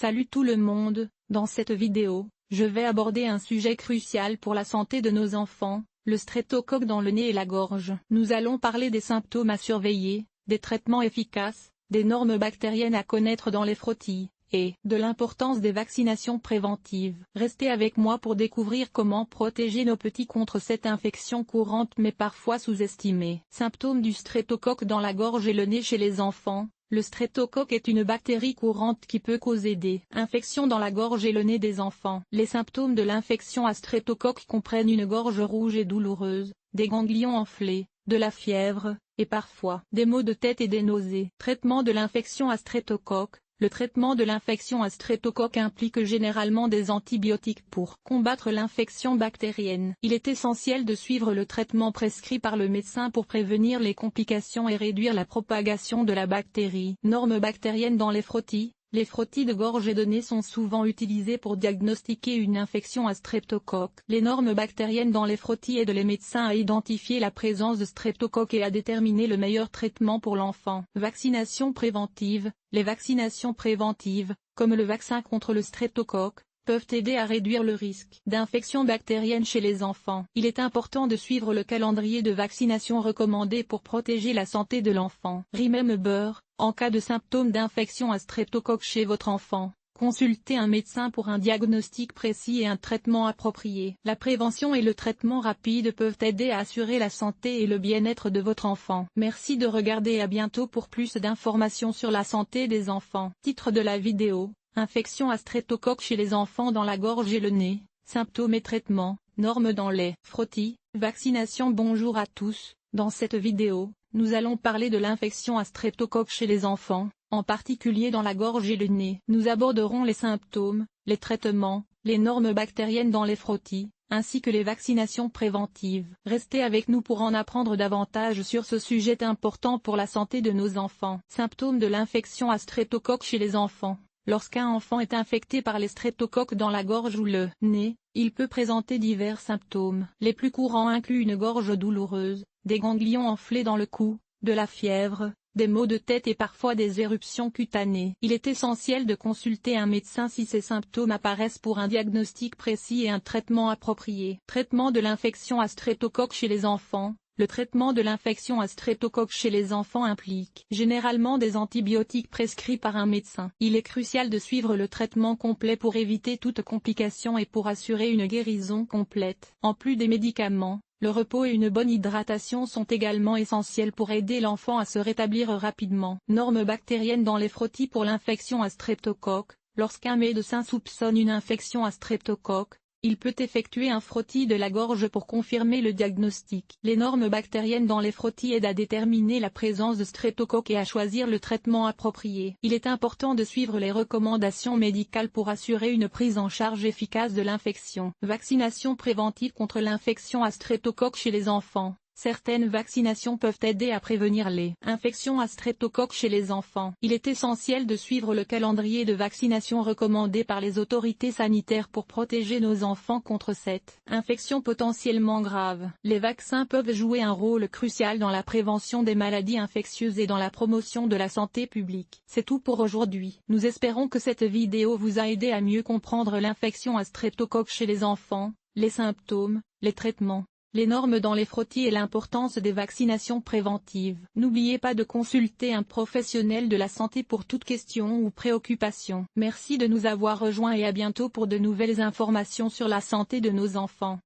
Salut tout le monde, dans cette vidéo, je vais aborder un sujet crucial pour la santé de nos enfants, le streptocoque dans le nez et la gorge. Nous allons parler des symptômes à surveiller, des traitements efficaces, des normes bactériennes à connaître dans les frottis, et de l'importance des vaccinations préventives. Restez avec moi pour découvrir comment protéger nos petits contre cette infection courante mais parfois sous-estimée. Symptômes du streptocoque dans la gorge et le nez chez les enfants. Le streptocoque est une bactérie courante qui peut causer des infections dans la gorge et le nez des enfants. Les symptômes de l'infection à streptocoque comprennent une gorge rouge et douloureuse, des ganglions enflés, de la fièvre, et parfois des maux de tête et des nausées. Traitement de l'infection à streptocoque. Le traitement de l'infection à streptocoque implique généralement des antibiotiques pour combattre l'infection bactérienne. Il est essentiel de suivre le traitement prescrit par le médecin pour prévenir les complications et réduire la propagation de la bactérie. Normes bactériennes dans les frottis. Les frottis de gorge et de nez sont souvent utilisés pour diagnostiquer une infection à streptocoque. Les normes bactériennes dans les frottis aident les médecins à identifier la présence de streptocoque et à déterminer le meilleur traitement pour l'enfant. Vaccination préventive. Les vaccinations préventives, comme le vaccin contre le streptocoque, peuvent aider à réduire le risque d'infection bactérienne chez les enfants. Il est important de suivre le calendrier de vaccination recommandé pour protéger la santé de l'enfant. Remember, en cas de symptômes d'infection à streptocoque chez votre enfant, consultez un médecin pour un diagnostic précis et un traitement approprié. La prévention et le traitement rapide peuvent aider à assurer la santé et le bien-être de votre enfant. Merci de regarder et à bientôt pour plus d'informations sur la santé des enfants. Titre de la vidéo. Infection à streptocoque chez les enfants dans la gorge et le nez, symptômes et traitements, normes dans les frottis, vaccination. Bonjour à tous, dans cette vidéo, nous allons parler de l'infection à streptocoque chez les enfants, en particulier dans la gorge et le nez. Nous aborderons les symptômes, les traitements, les normes bactériennes dans les frottis, ainsi que les vaccinations préventives. Restez avec nous pour en apprendre davantage sur ce sujet important pour la santé de nos enfants. Symptômes de l'infection à streptocoque chez les enfants. Lorsqu'un enfant est infecté par les streptocoques dans la gorge ou le nez, il peut présenter divers symptômes. Les plus courants incluent une gorge douloureuse, des ganglions enflés dans le cou, de la fièvre, des maux de tête et parfois des éruptions cutanées. Il est essentiel de consulter un médecin si ces symptômes apparaissent pour un diagnostic précis et un traitement approprié. Traitement de l'infection à streptocoque chez les enfants. Le traitement de l'infection à streptocoque chez les enfants implique généralement des antibiotiques prescrits par un médecin. Il est crucial de suivre le traitement complet pour éviter toute complication et pour assurer une guérison complète. En plus des médicaments, le repos et une bonne hydratation sont également essentiels pour aider l'enfant à se rétablir rapidement. Normes bactériennes dans les frottis pour l'infection à streptocoque. Lorsqu'un médecin soupçonne une infection à streptocoque, il peut effectuer un frottis de la gorge pour confirmer le diagnostic. Les normes bactériennes dans les frottis aident à déterminer la présence de streptocoque et à choisir le traitement approprié. Il est important de suivre les recommandations médicales pour assurer une prise en charge efficace de l'infection. Vaccination préventive contre l'infection à streptocoque chez les enfants. Certaines vaccinations peuvent aider à prévenir les infections à streptocoque chez les enfants. Il est essentiel de suivre le calendrier de vaccination recommandé par les autorités sanitaires pour protéger nos enfants contre cette infection potentiellement grave. Les vaccins peuvent jouer un rôle crucial dans la prévention des maladies infectieuses et dans la promotion de la santé publique. C'est tout pour aujourd'hui. Nous espérons que cette vidéo vous a aidé à mieux comprendre l'infection à streptocoque chez les enfants, les symptômes, les traitements, les normes dans les frottis et l'importance des vaccinations préventives. N'oubliez pas de consulter un professionnel de la santé pour toute question ou préoccupation. Merci de nous avoir rejoints et à bientôt pour de nouvelles informations sur la santé de nos enfants.